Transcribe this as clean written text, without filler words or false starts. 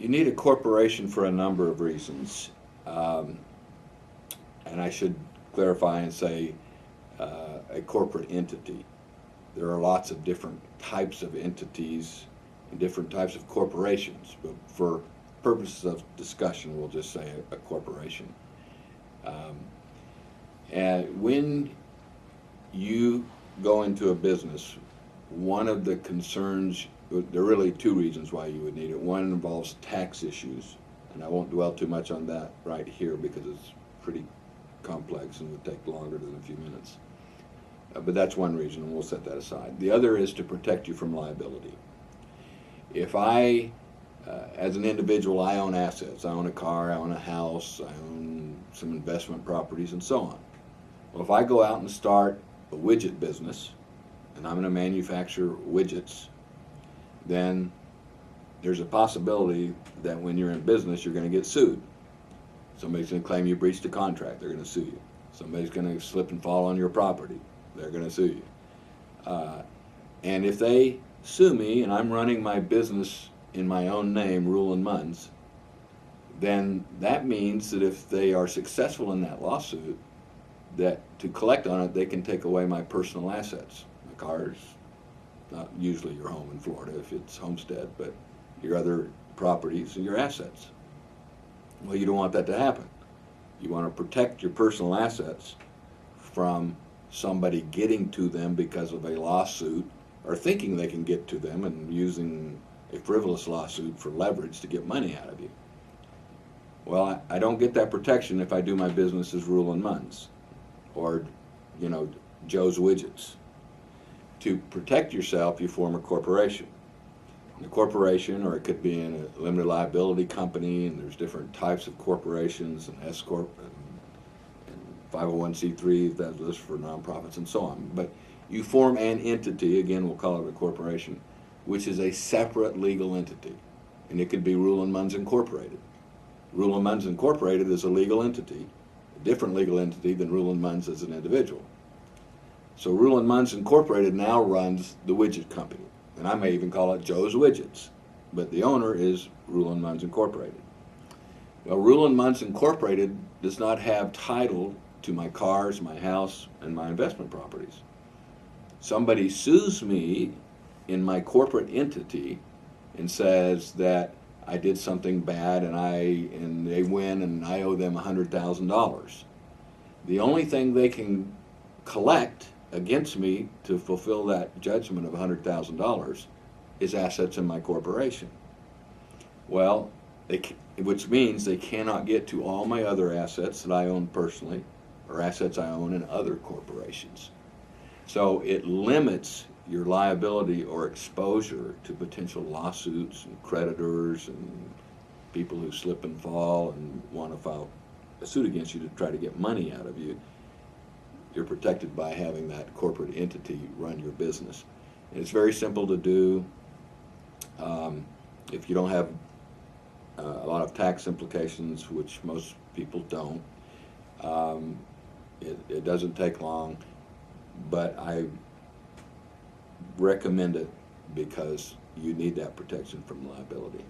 You need a corporation for a number of reasons. And I should clarify and say a corporate entity. There are lots of different types of entities and different types of corporations, but for purposes of discussion, we'll just say a corporation. And when you go into a business, one of the concerns, there are really two reasons why you would need it. One involves tax issues, and I won't dwell too much on that right here because it's pretty complex and would take longer than a few minutes. But that's one reason, and we'll set that aside. The other is to protect you from liability. If I, as an individual, I own assets. I own a car, I own a house, I own some investment properties, and so on. Well, if I go out and start a widget business, and I'm going to manufacture widgets, then there's a possibility that when you're in business, you're going to get sued. Somebody's going to claim you breached a contract. They're going to sue you. Somebody's going to slip and fall on your property. They're going to sue you. And if they sue me and I'm running my business in my own name, Rulon Munns, then that means that if they are successful in that lawsuit, that to collect on it, they can take away my personal assets. My cars, not usually your home in Florida if it's homestead, but your other properties and your assets. Well, you don't want that to happen. You want to protect your personal assets from somebody getting to them because of a lawsuit or thinking they can get to them and using a frivolous lawsuit for leverage to get money out of you. Well, I don't get that protection if I do my business as Rulon Munns or, Joe's Widgets. To protect yourself, you form a corporation. A corporation, or it could be in a limited liability company, and there's different types of corporations, and S Corp and 501c3, that's listed for nonprofits and so on. But you form an entity, again we'll call it a corporation, which is a separate legal entity. And it could be Rulon Munns Incorporated. Rulon Munns Incorporated is a legal entity, a different legal entity than Rulon Munns as an individual. So Rulon Munns Incorporated now runs the widget company. And I may even call it Joe's Widgets, but the owner is Rulon Munns Incorporated. Well, Rulon Munns Incorporated does not have title to my cars, my house, and my investment properties. Somebody sues me in my corporate entity and says that I did something bad and they win and I owe them $100,000. The only thing they can collect against me to fulfill that judgment of $100,000 is assets in my corporation. Well, which means they cannot get to all my other assets that I own personally or assets I own in other corporations. So it limits your liability or exposure to potential lawsuits and creditors and people who slip and fall and want to file a suit against you to try to get money out of you. You're protected by having that corporate entity run your business. And it's very simple to do. If you don't have a lot of tax implications, which most people don't, it doesn't take long, but I recommend it because you need that protection from liability.